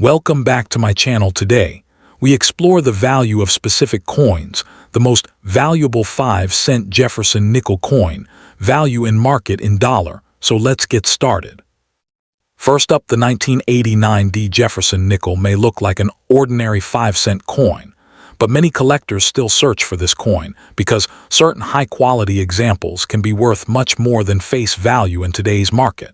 Welcome back to my channel. Today, we explore the value of specific coins, the most valuable 5-cent Jefferson nickel coin, value in market in dollar. So let's get started. First up, the 1989 Jefferson nickel may look like an ordinary 5-cent coin, but many collectors still search for this coin because certain high-quality examples can be worth much more than face value in today's market.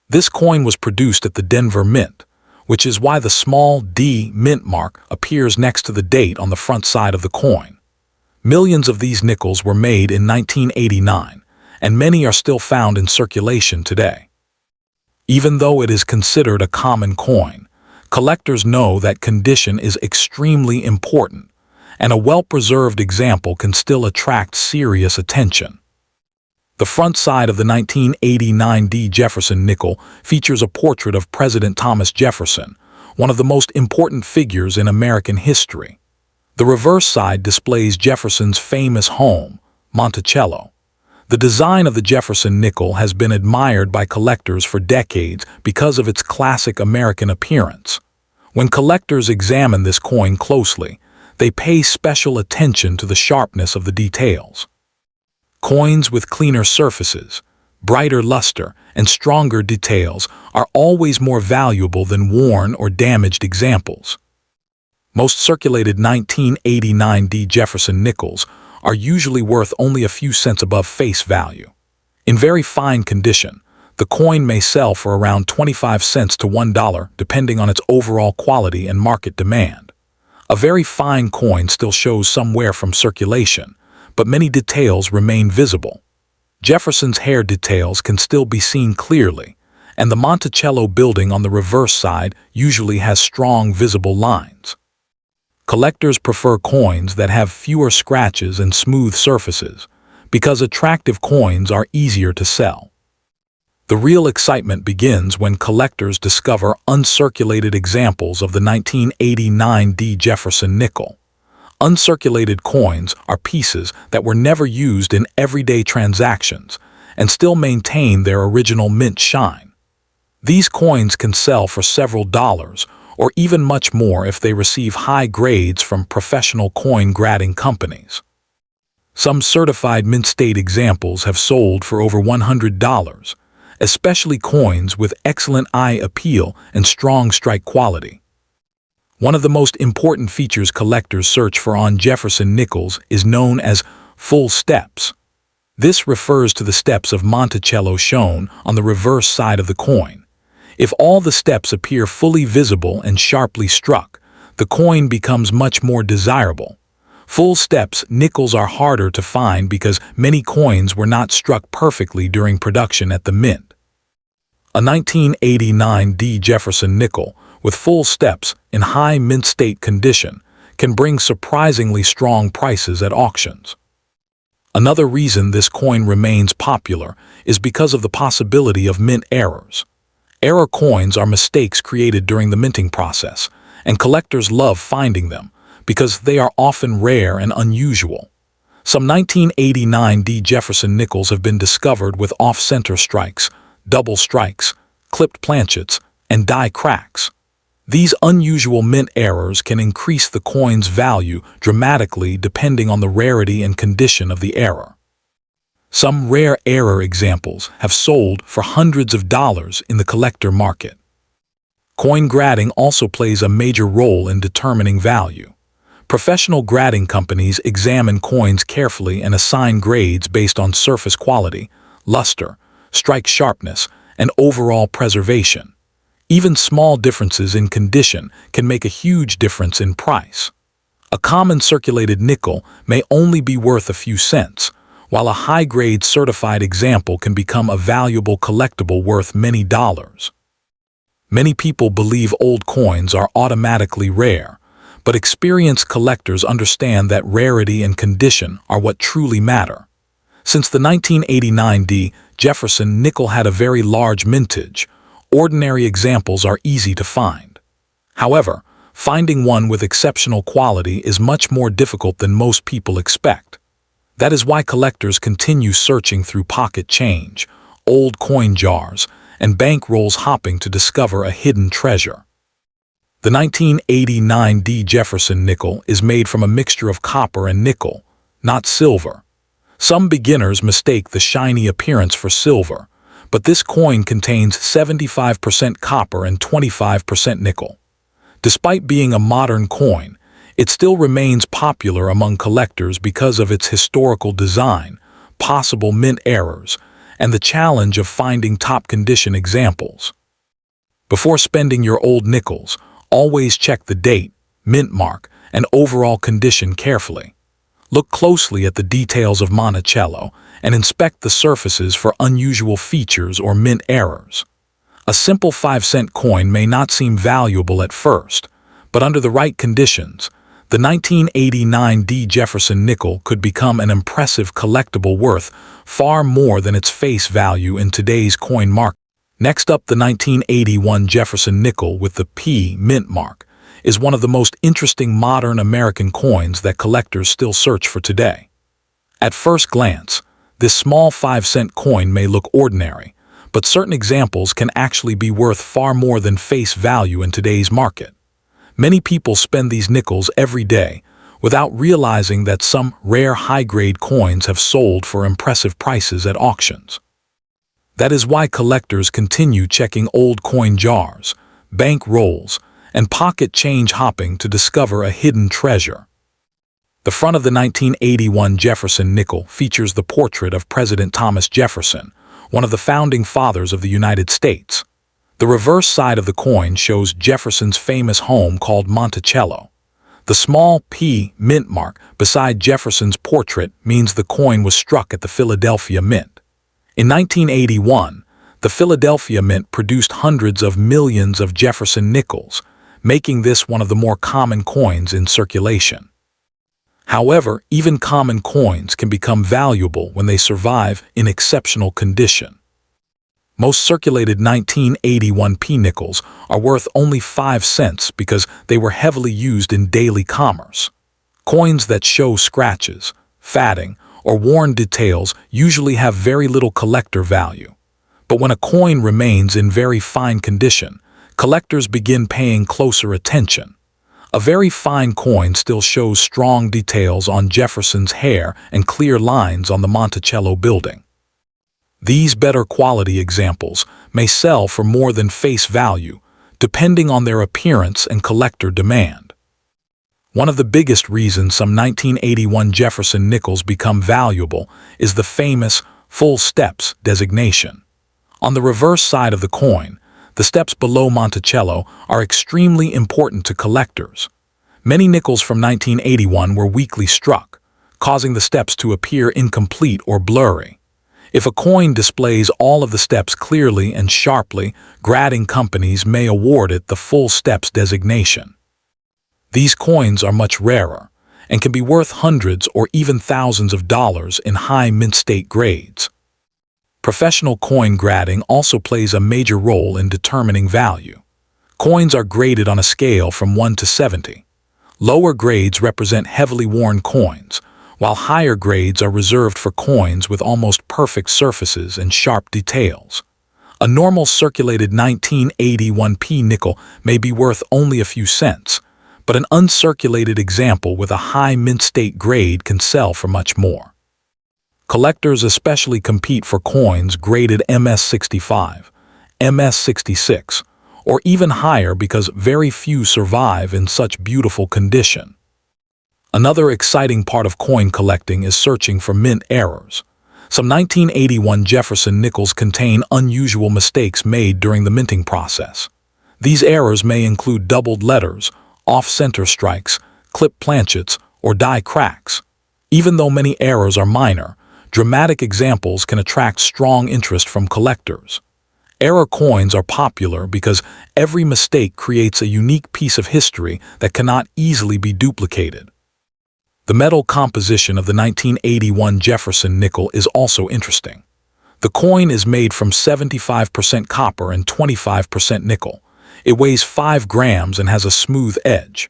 This coin was produced at the Denver Mint, which is why the small D mint mark appears next to the date on the front side of the coin. Millions of these nickels were made in 1989, and many are still found in circulation today. Even though it is considered a common coin, collectors know that condition is extremely important, and a well-preserved example can still attract serious attention. The front side of the 1989 Jefferson nickel features a portrait of President Thomas Jefferson, one of the most important figures in American history. The reverse side displays Jefferson's famous home, Monticello. The design of the Jefferson nickel has been admired by collectors for decades because of its classic American appearance. When collectors examine this coin closely, they pay special attention to the sharpness of the details. Coins with cleaner surfaces, brighter luster, and stronger details are always more valuable than worn or damaged examples. Most circulated 1989 Jefferson nickels are usually worth only a few cents above face value. In very fine condition, the coin may sell for around 25 cents to $1 depending on its overall quality and market demand. A very fine coin still shows some wear from circulation, but many details remain visible. Jefferson's hair details can still be seen clearly, and the Monticello building on the reverse side usually has strong visible lines. Collectors prefer coins that have fewer scratches and smooth surfaces, because attractive coins are easier to sell. The real excitement begins when collectors discover uncirculated examples of the 1989 Jefferson nickel. Uncirculated coins are pieces that were never used in everyday transactions and still maintain their original mint shine. These coins can sell for several dollars or even much more if they receive high grades from professional coin grading companies. Some certified mint-state examples have sold for over $100, especially coins with excellent eye appeal and strong strike quality. One of the most important features collectors search for on Jefferson nickels is known as full steps. This refers to the steps of Monticello shown on the reverse side of the coin. If all the steps appear fully visible and sharply struck, the coin becomes much more desirable. Full steps nickels are harder to find because many coins were not struck perfectly during production at the mint. A 1989 Jefferson nickel with full steps in high mint state condition can bring surprisingly strong prices at auctions. Another reason this coin remains popular is because of the possibility of mint errors. Error coins are mistakes created during the minting process, and collectors love finding them because they are often rare and unusual. Some 1989 Jefferson nickels have been discovered with off-center strikes, double strikes, clipped planchets, and die cracks. These unusual mint errors can increase the coin's value dramatically depending on the rarity and condition of the error. Some rare error examples have sold for hundreds of dollars in the collector market. Coin grading also plays a major role in determining value. Professional grading companies examine coins carefully and assign grades based on surface quality, luster, strike sharpness, and overall preservation. Even small differences in condition can make a huge difference in price. A common circulated nickel may only be worth a few cents, while a high-grade certified example can become a valuable collectible worth many dollars. Many people believe old coins are automatically rare, but experienced collectors understand that rarity and condition are what truly matter. Since the 1989 Jefferson nickel had a very large mintage, ordinary examples are easy to find. However, finding one with exceptional quality is much more difficult than most people expect. That is why collectors continue searching through pocket change, old coin jars, and bank rolls hopping to discover a hidden treasure. The 1989 D. Jefferson nickel is made from a mixture of copper and nickel, not silver. Some beginners mistake the shiny appearance for silver, but this coin contains 75% copper and 25% nickel. Despite being a modern coin, it still remains popular among collectors because of its historical design, possible mint errors, and the challenge of finding top-condition examples. Before spending your old nickels, always check the date, mint mark, and overall condition carefully. Look closely at the details of Monticello and inspect the surfaces for unusual features or mint errors. A simple 5-cent coin may not seem valuable at first, but under the right conditions, the 1989 D. Jefferson nickel could become an impressive collectible worth far more than its face value in today's coin market. Next up, the 1981 Jefferson nickel with the P mint mark is one of the most interesting modern American coins that collectors still search for today. At first glance, this small 5-cent coin may look ordinary, but certain examples can actually be worth far more than face value in today's market. Many people spend these nickels every day without realizing that some rare high-grade coins have sold for impressive prices at auctions. That is why collectors continue checking old coin jars, bank rolls, and pocket change hopping to discover a hidden treasure. The front of the 1981 Jefferson nickel features the portrait of President Thomas Jefferson, one of the founding fathers of the United States. The reverse side of the coin shows Jefferson's famous home called Monticello. The small P mint mark beside Jefferson's portrait means the coin was struck at the Philadelphia Mint. In 1981, the Philadelphia Mint produced hundreds of millions of Jefferson nickels, making this one of the more common coins in circulation. However, even common coins can become valuable when they survive in exceptional condition. Most circulated 1981 P nickels are worth only 5 cents because they were heavily used in daily commerce. Coins that show scratches, fatting, or worn details usually have very little collector value. But when a coin remains in very fine condition, collectors begin paying closer attention. A very fine coin still shows strong details on Jefferson's hair and clear lines on the Monticello building. These better quality examples may sell for more than face value, depending on their appearance and collector demand. One of the biggest reasons some 1981 Jefferson nickels become valuable is the famous full steps designation. On the reverse side of the coin, the steps below Monticello are extremely important to collectors. Many nickels from 1981 were weakly struck, causing the steps to appear incomplete or blurry. If a coin displays all of the steps clearly and sharply, grading companies may award it the full steps designation. These coins are much rarer and can be worth hundreds or even thousands of dollars in high mint state grades. Professional coin grading also plays a major role in determining value. Coins are graded on a scale from 1 to 70. Lower grades represent heavily worn coins, while higher grades are reserved for coins with almost perfect surfaces and sharp details. A normal circulated 1981 P nickel may be worth only a few cents, but an uncirculated example with a high mint state grade can sell for much more. Collectors especially compete for coins graded MS65, MS66, or even higher because very few survive in such beautiful condition. Another exciting part of coin collecting is searching for mint errors. Some 1981 Jefferson nickels contain unusual mistakes made during the minting process. These errors may include doubled letters, off-center strikes, clip planchets, or die cracks. Even though many errors are minor, dramatic examples can attract strong interest from collectors. Error coins are popular because every mistake creates a unique piece of history that cannot easily be duplicated. The metal composition of the 1981 Jefferson nickel is also interesting. The coin is made from 75% copper and 25% nickel. It weighs 5 grams and has a smooth edge.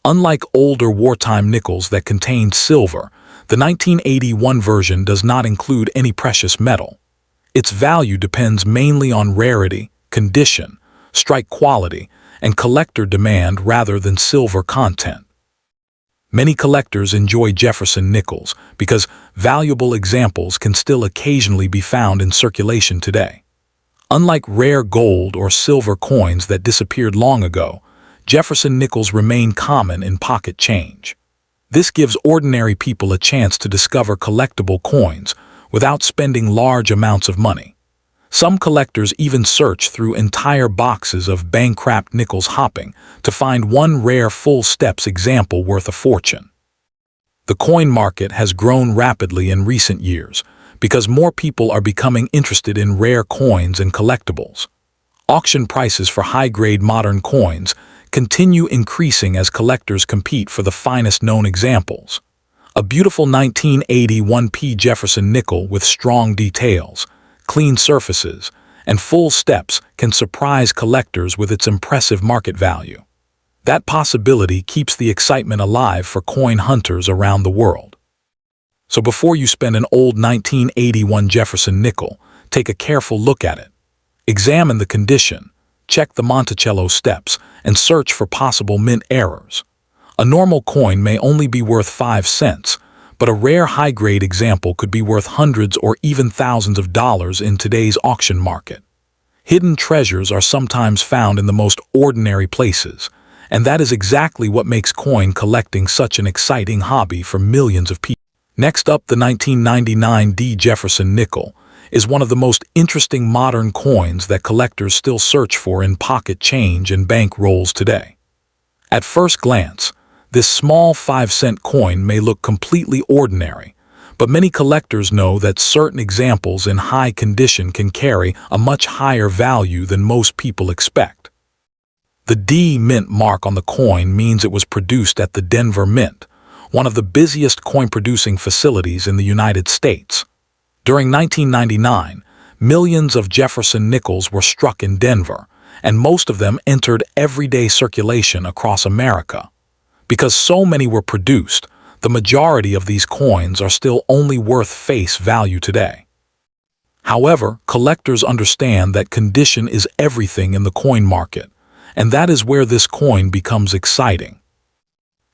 Unlike older wartime nickels that contained silver, the 1981 version does not include any precious metal. Its value depends mainly on rarity, condition, strike quality, and collector demand rather than silver content. Many collectors enjoy Jefferson nickels because valuable examples can still occasionally be found in circulation today. Unlike rare gold or silver coins that disappeared long ago, Jefferson nickels remain common in pocket change. This gives ordinary people a chance to discover collectible coins without spending large amounts of money. Some collectors even search through entire boxes of bank-wrapped nickels hopping to find one rare full steps example worth a fortune. The coin market has grown rapidly in recent years because more people are becoming interested in rare coins and collectibles. Auction prices for high-grade modern coins continue increasing as collectors compete for the finest known examples. A beautiful 1980 1p Jefferson nickel with strong details, clean surfaces, and full steps can surprise collectors with its impressive market value. That possibility keeps the excitement alive for coin hunters around the world. So before you spend an old 1981 Jefferson nickel, take a careful look at it. Examine the condition, check the Monticello steps, and search for possible mint errors. A normal coin may only be worth 5 cents, but a rare high-grade example could be worth hundreds or even thousands of dollars in today's auction market. Hidden treasures are sometimes found in the most ordinary places, and that is exactly what makes coin collecting such an exciting hobby for millions of people. Next up, the 1999 D. Jefferson nickel is one of the most interesting modern coins that collectors still search for in pocket change and bank rolls today. At first glance, this small 5-cent coin may look completely ordinary, but many collectors know that certain examples in high condition can carry a much higher value than most people expect. The D Mint mark on the coin means it was produced at the Denver Mint, one of the busiest coin-producing facilities in the United States. During 1999, millions of Jefferson nickels were struck in Denver, and most of them entered everyday circulation across America. Because so many were produced, the majority of these coins are still only worth face value today. However, collectors understand that condition is everything in the coin market, and that is where this coin becomes exciting.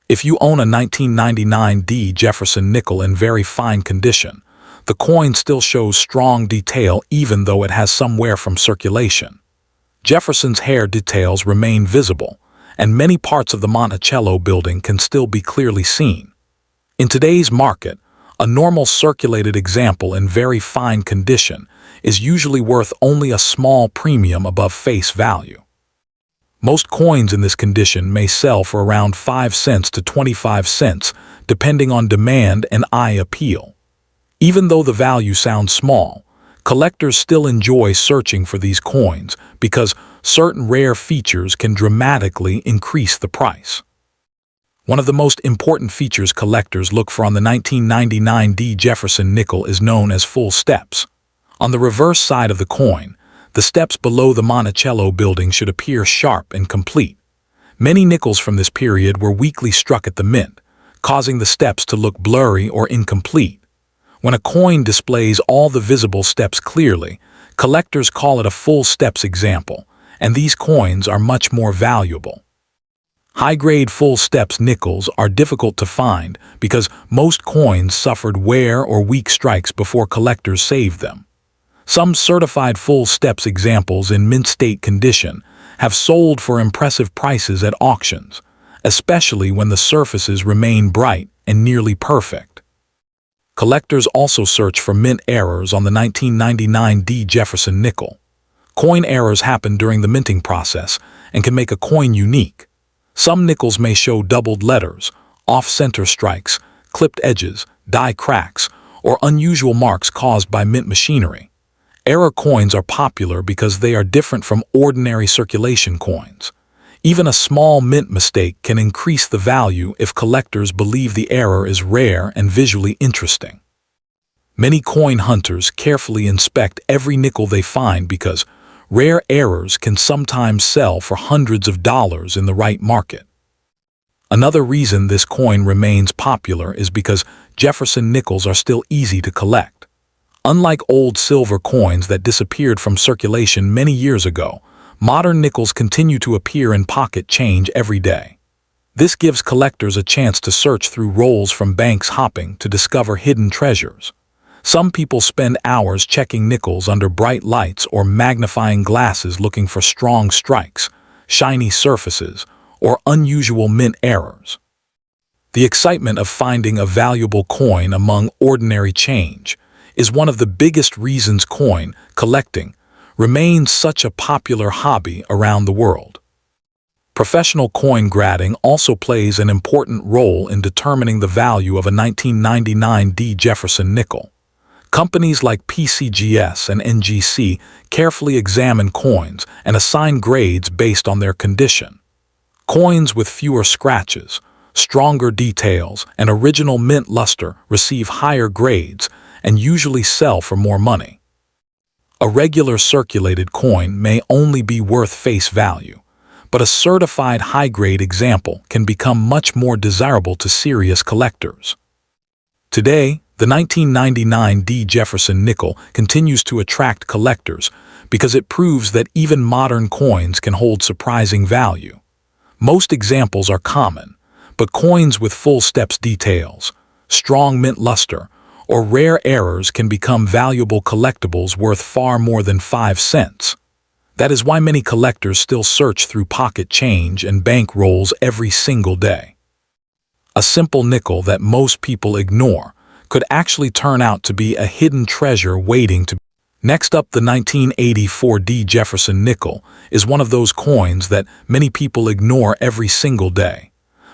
If you own a 1999 D. Jefferson nickel in very fine condition, the coin still shows strong detail even though it has some wear from circulation. Jefferson's hair details remain visible, and many parts of the Monticello building can still be clearly seen. In today's market, a normal circulated example in very fine condition is usually worth only a small premium above face value. Most coins in this condition may sell for around 5 cents to 25 cents, depending on demand and eye appeal. Even though the value sounds small, collectors still enjoy searching for these coins because certain rare features can dramatically increase the price. One of the most important features collectors look for on the 1999 D. Jefferson nickel is known as full steps. On the reverse side of the coin, the steps below the Monticello building should appear sharp and complete. Many nickels from this period were weakly struck at the mint, causing the steps to look blurry or incomplete. When a coin displays all the visible steps clearly, collectors call it a full steps example, and these coins are much more valuable. High-grade full steps nickels are difficult to find because most coins suffered wear or weak strikes before collectors saved them. Some certified full steps examples in mint state condition have sold for impressive prices at auctions, especially when the surfaces remain bright and nearly perfect. Collectors also search for mint errors on the 1999 D. Jefferson nickel. Coin errors happen during the minting process and can make a coin unique. Some nickels may show doubled letters, off-center strikes, clipped edges, die cracks, or unusual marks caused by mint machinery. Error coins are popular because they are different from ordinary circulation coins. Even a small mint mistake can increase the value if collectors believe the error is rare and visually interesting. Many coin hunters carefully inspect every nickel they find because rare errors can sometimes sell for hundreds of dollars in the right market. Another reason this coin remains popular is because Jefferson nickels are still easy to collect. Unlike old silver coins that disappeared from circulation many years ago, Modern nickels continue to appear in pocket change every day. This gives collectors a chance to search through rolls from banks hopping to discover hidden treasures. Some people spend hours checking nickels under bright lights or magnifying glasses looking for strong strikes, shiny surfaces, or unusual mint errors. The excitement of finding a valuable coin among ordinary change is one of the biggest reasons coin collecting remains such a popular hobby around the world. Professional coin grading also plays an important role in determining the value of a 1999 D. Jefferson nickel. Companies like PCGS and NGC carefully examine coins and assign grades based on their condition. Coins with fewer scratches, stronger details, and original mint luster receive higher grades and usually sell for more money. A regular circulated coin may only be worth face value, but a certified high-grade example can become much more desirable to serious collectors. Today, the 1999 D. Jefferson nickel continues to attract collectors because it proves that even modern coins can hold surprising value. Most examples are common, but coins with full steps details, strong mint luster, or rare errors can become valuable collectibles worth far more than 5 cents. That is why many collectors still search through pocket change and bank rolls every single day. A simple nickel that most people ignore could actually turn out to be a hidden treasure waiting to be. Next up, the 1984 D. Jefferson nickel is one of those coins that many people ignore every single day.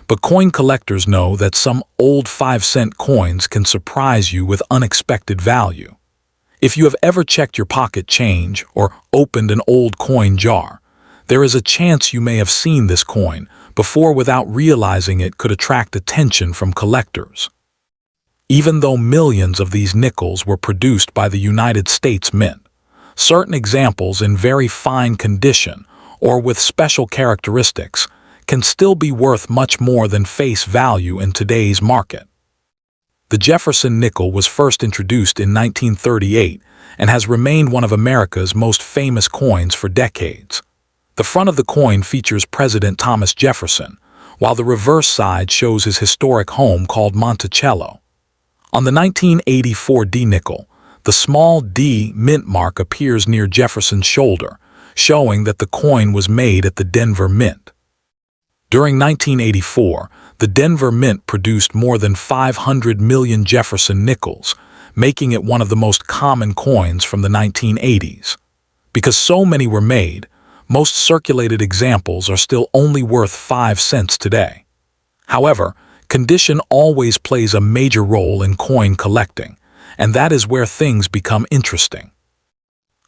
But coin collectors know that some old 5-cent coins can surprise you with unexpected value. If you have ever checked your pocket change or opened an old coin jar, there is a chance you may have seen this coin before without realizing it could attract attention from collectors. Even though millions of these nickels were produced by the United States Mint, certain examples in very fine condition or with special characteristics can still be worth much more than face value in today's market. The Jefferson nickel was first introduced in 1938 and has remained one of America's most famous coins for decades. The front of the coin features President Thomas Jefferson, while the reverse side shows his historic home called Monticello. On the 1984 D nickel, the small D mint mark appears near Jefferson's shoulder, showing that the coin was made at the Denver Mint. During 1984, the Denver Mint produced more than 500 million Jefferson nickels, making it one of the most common coins from the 1980s. Because so many were made, most circulated examples are still only worth 5 cents today. However, condition always plays a major role in coin collecting, and that is where things become interesting.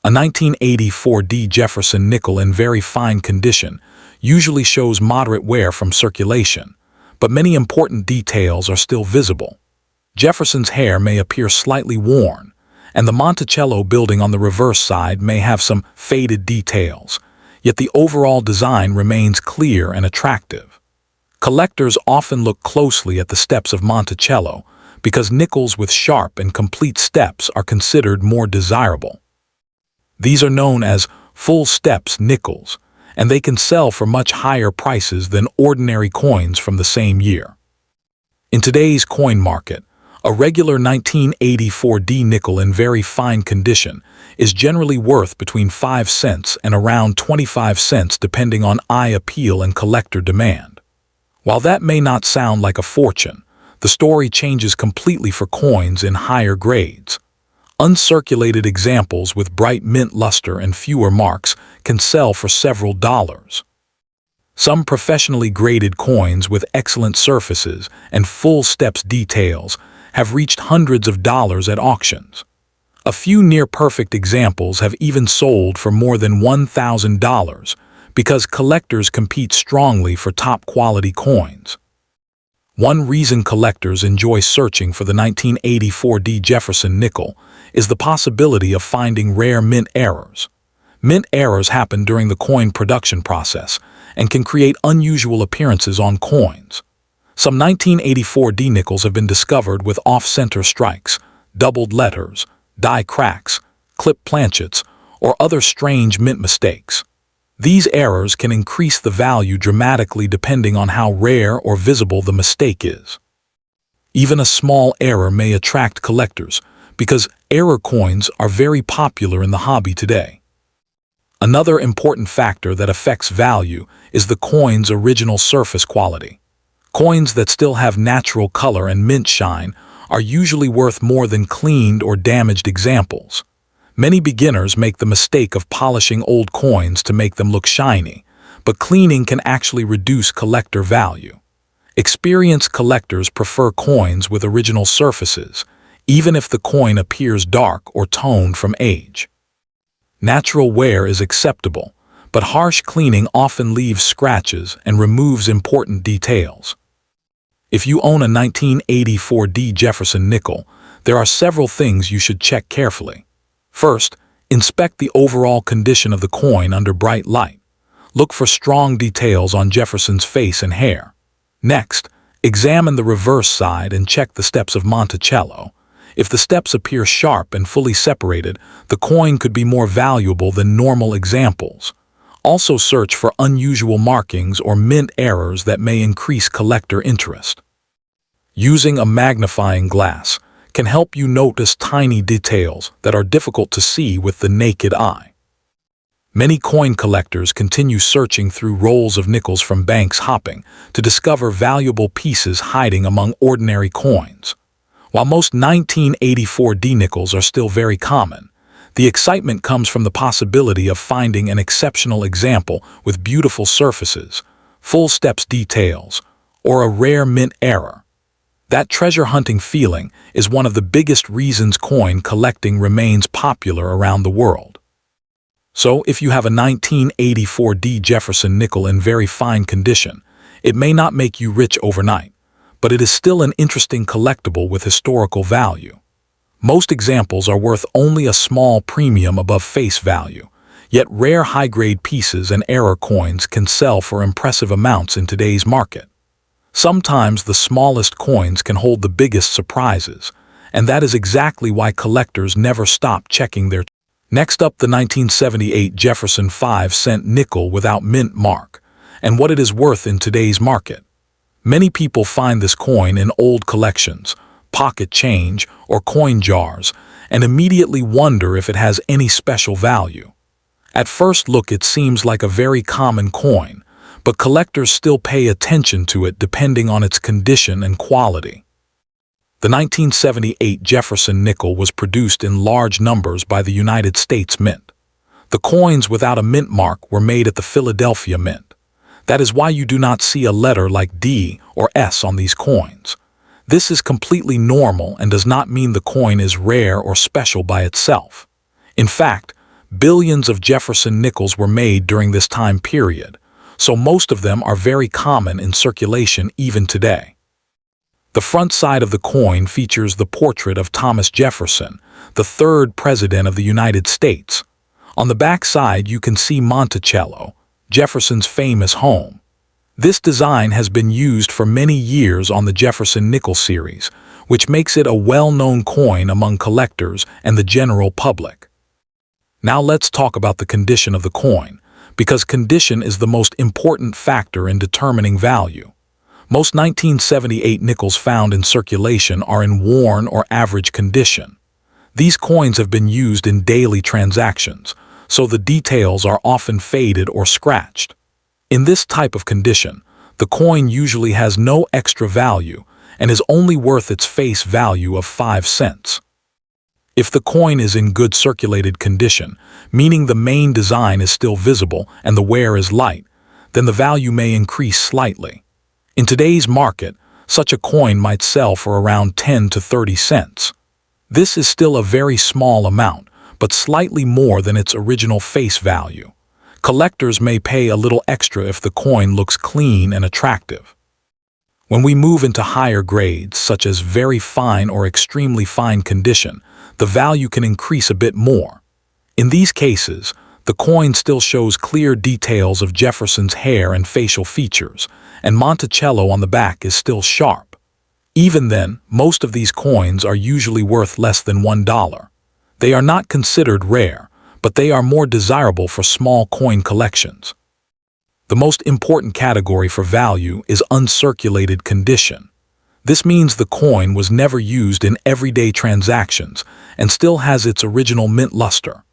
A 1984 D. Jefferson nickel in very fine condition usually shows moderate wear from circulation, but many important details are still visible. Jefferson's hair may appear slightly worn, and the Monticello building on the reverse side may have some faded details, yet the overall design remains clear and attractive. Collectors often look closely at the steps of Monticello because nickels with sharp and complete steps are considered more desirable. These are known as full steps nickels, and they can sell for much higher prices than ordinary coins from the same year. In today's coin market, a regular 1984 D nickel in very fine condition is generally worth between 5 cents and around 25 cents depending on eye appeal and collector demand. While that may not sound like a fortune, the story changes completely for coins in higher grades. Uncirculated examples with bright mint luster and fewer marks can sell for several dollars. Some professionally graded coins with excellent surfaces and full steps details have reached hundreds of dollars at auctions. A few near-perfect examples have even sold for more than $1,000 because collectors compete strongly for top-quality coins. One reason collectors enjoy searching for the 1984 D. Jefferson nickel is the possibility of finding rare mint errors. Mint errors happen during the coin production process and can create unusual appearances on coins. Some 1984 D nickels have been discovered with off-center strikes, doubled letters, die cracks, clipped planchets, or other strange mint mistakes. These errors can increase the value dramatically depending on how rare or visible the mistake is. Even a small error may attract collectors because error coins are very popular in the hobby today. Another important factor that affects value is the coin's original surface quality. Coins that still have natural color and mint shine are usually worth more than cleaned or damaged examples. Many beginners make the mistake of polishing old coins to make them look shiny, but cleaning can actually reduce collector value. Experienced collectors prefer coins with original surfaces, even if the coin appears dark or toned from age. Natural wear is acceptable, but harsh cleaning often leaves scratches and removes important details. If you own a 1984 Jefferson nickel, there are several things you should check carefully. First, inspect the overall condition of the coin under bright light. Look for strong details on Jefferson's face and hair. Next, examine the reverse side and check the steps of Monticello. If the steps appear sharp and fully separated, the coin could be more valuable than normal examples. Also search for unusual markings or mint errors that may increase collector interest. Using a magnifying glass can help you notice tiny details that are difficult to see with the naked eye. Many coin collectors continue searching through rolls of nickels from banks hopping to discover valuable pieces hiding among ordinary coins. While most 1984 nickels are still very common, the excitement comes from the possibility of finding an exceptional example with beautiful surfaces, full steps details, or a rare mint error. That treasure hunting feeling is one of the biggest reasons coin collecting remains popular around the world. So, if you have a 1984 Jefferson nickel in very fine condition, it may not make you rich overnight, but it is still an interesting collectible with historical value. Most examples are worth only a small premium above face value, yet rare high-grade pieces and error coins can sell for impressive amounts in today's market. Sometimes the smallest coins can hold the biggest surprises, and that is exactly why collectors never stop checking their. Next up, the 1978 Jefferson 5-cent nickel without mint mark, and what it is worth in today's market. Many people find this coin in old collections, pocket change, or coin jars, and immediately wonder if it has any special value. At first look, it seems like a very common coin, but collectors still pay attention to it depending on its condition and quality. The 1978 Jefferson nickel was produced in large numbers by the United States Mint. The coins without a mint mark were made at the Philadelphia Mint. That is why you do not see a letter like D or S on these coins. This is completely normal and does not mean the coin is rare or special by itself. In fact, billions of Jefferson nickels were made during this time period, so most of them are very common in circulation even today. The front side of the coin features the portrait of Thomas Jefferson, the third President of the United States. On the back side you can see Monticello, Jefferson's famous home. This design has been used for many years on the Jefferson nickel series, which makes it a well-known coin among collectors and the general public. Now let's talk about the condition of the coin, because condition is the most important factor in determining value. Most 1978 nickels found in circulation are in worn or average condition. These coins have been used in daily transactions, so the details are often faded or scratched. In this type of condition, the coin usually has no extra value and is only worth its face value of 5 cents. If the coin is in good circulated condition, meaning the main design is still visible and the wear is light, then the value may increase slightly. In today's market, such a coin might sell for around 10 to 30 cents. This is still a very small amount, but slightly more than its original face value. Collectors may pay a little extra if the coin looks clean and attractive. When we move into higher grades, such as very fine or extremely fine condition, the value can increase a bit more. In these cases, the coin still shows clear details of Jefferson's hair and facial features, and Monticello on the back is still sharp. Even then, most of these coins are usually worth less than $1. They are not considered rare, but they are more desirable for small coin collections. The most important category for value is uncirculated condition. This means the coin was never used in everyday transactions and still has its original mint luster.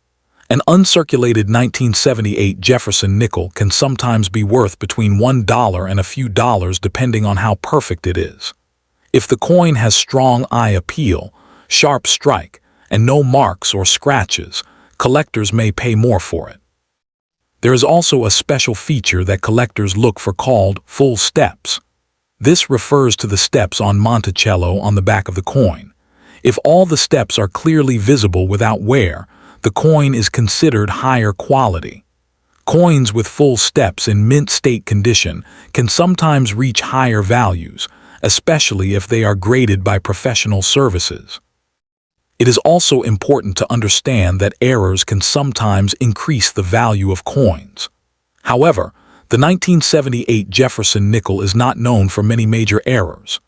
An uncirculated 1978 Jefferson nickel can sometimes be worth between $1 and a few dollars depending on how perfect it is. If the coin has strong eye appeal, sharp strike, and no marks or scratches, collectors may pay more for it. There is also a special feature that collectors look for called full steps. This refers to the steps on Monticello on the back of the coin. If all the steps are clearly visible without wear, the coin is considered higher quality. Coins with full steps in mint state condition can sometimes reach higher values, especially if they are graded by professional services. It is also important to understand that errors can sometimes increase the value of coins. However, the 1978 Jefferson nickel is not known for many major errors.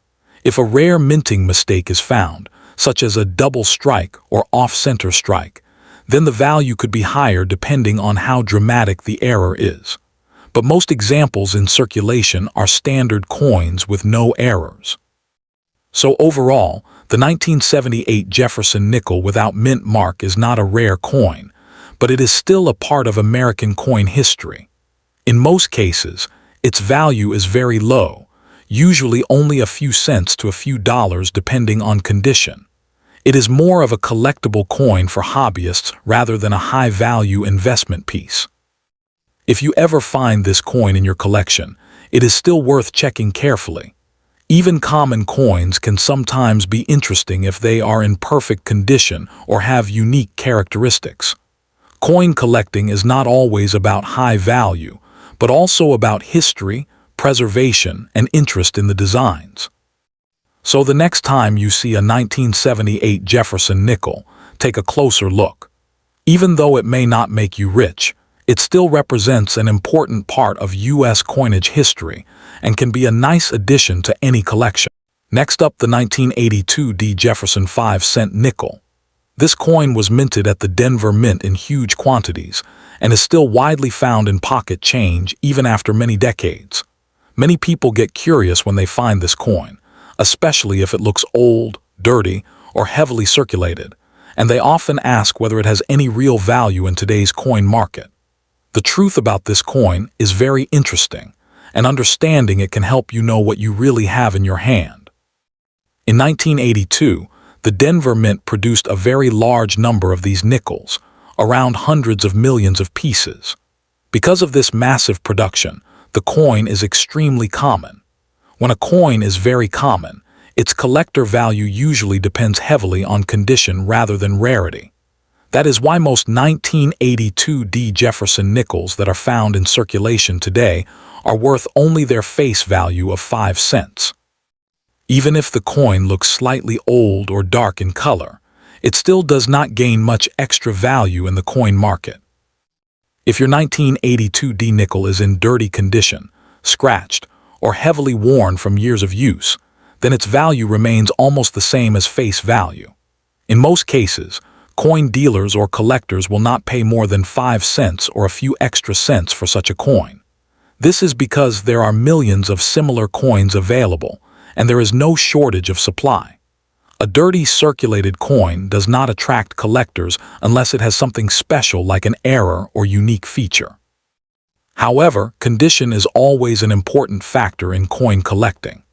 If a rare minting mistake is found, such as a double strike or off-center strike, then the value could be higher depending on how dramatic the error is. But most examples in circulation are standard coins with no errors. So overall, the 1978 Jefferson nickel without mint mark is not a rare coin, but it is still a part of American coin history. In most cases, its value is very low, usually only a few cents to a few dollars depending on condition. It is more of a collectible coin for hobbyists rather than a high-value investment piece. If you ever find this coin in your collection, it is still worth checking carefully. Even common coins can sometimes be interesting if they are in perfect condition or have unique characteristics. Coin collecting is not always about high value, but also about history, preservation, and interest in the designs. So the next time you see a 1978 Jefferson nickel, take a closer look. Even though it may not make you rich, it still represents an important part of U.S. coinage history and can be a nice addition to any collection. Next up, the 1982 D. Jefferson 5-cent nickel. This coin was minted at the Denver Mint in huge quantities and is still widely found in pocket change even after many decades. Many people get curious when they find this coin, especially if it looks old, dirty, or heavily circulated, and they often ask whether it has any real value in today's coin market. The truth about this coin is very interesting, and understanding it can help you know what you really have in your hand. In 1982, the Denver Mint produced a very large number of these nickels, around hundreds of millions of pieces. Because of this massive production, the coin is extremely common. When a coin is very common, its collector value usually depends heavily on condition rather than rarity. That is why most 1982 D. Jefferson nickels that are found in circulation today are worth only their face value of 5 cents. Even if the coin looks slightly old or dark in color, it still does not gain much extra value in the coin market. If your 1982 D nickel is in dirty condition, scratched, or heavily worn from years of use, then its value remains almost the same as face value. In most cases, coin dealers or collectors will not pay more than 5 cents or a few extra cents for such a coin. This is because there are millions of similar coins available, and there is no shortage of supply. A dirty circulated coin does not attract collectors unless it has something special like an error or unique feature. However, condition is always an important factor in coin collecting.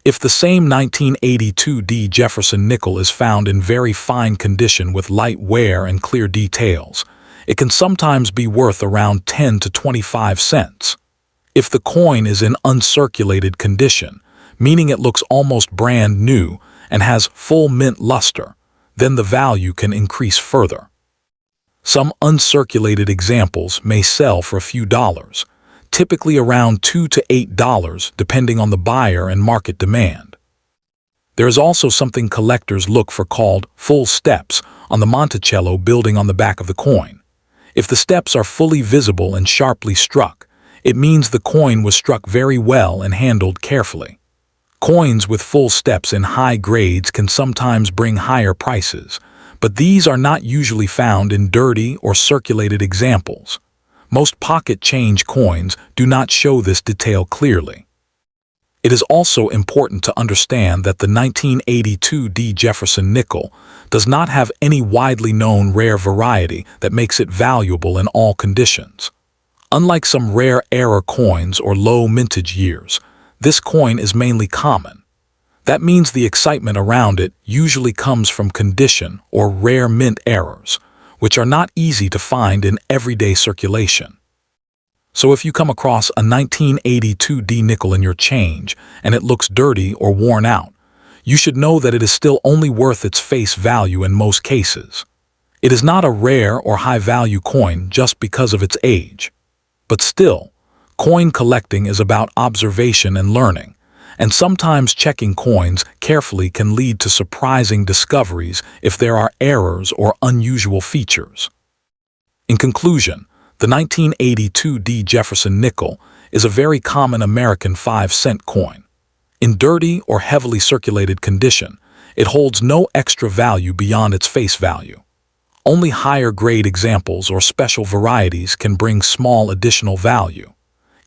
If the same 1982 D. Jefferson nickel is found in very fine condition with light wear and clear details, it can sometimes be worth around 10 to 25 cents. If the coin is in uncirculated condition, meaning it looks almost brand new and has full mint luster, then the value can increase further. Some uncirculated examples may sell for a few dollars, typically around $2 to $8 depending on the buyer and market demand. There is also something collectors look for called full steps on the Monticello building on the back of the coin. If the steps are fully visible and sharply struck, it means the coin was struck very well and handled carefully. Coins with full steps in high grades can sometimes bring higher prices, but these are not usually found in dirty or circulated examples. Most pocket change coins do not show this detail clearly. It is also important to understand that the 1982 D. Jefferson nickel does not have any widely known rare variety that makes it valuable in all conditions. Unlike some rare era coins or low mintage years, this coin is mainly common. That means the excitement around it usually comes from condition or rare mint errors, which are not easy to find in everyday circulation. So if you come across a 1982 D nickel in your change and it looks dirty or worn out, you should know that it is still only worth its face value in most cases. It is not a rare or high-value coin just because of its age. But still, coin collecting is about observation and learning, and sometimes checking coins carefully can lead to surprising discoveries if there are errors or unusual features. In conclusion, the 1982 D. Jefferson nickel is a very common American 5-cent coin. In dirty or heavily circulated condition, it holds no extra value beyond its face value. Only higher-grade examples or special varieties can bring small additional value.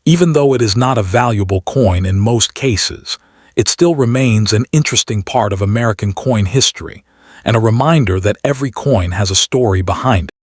Even though it is not a valuable coin in most cases, it still remains an interesting part of American coin history and a reminder that every coin has a story behind it.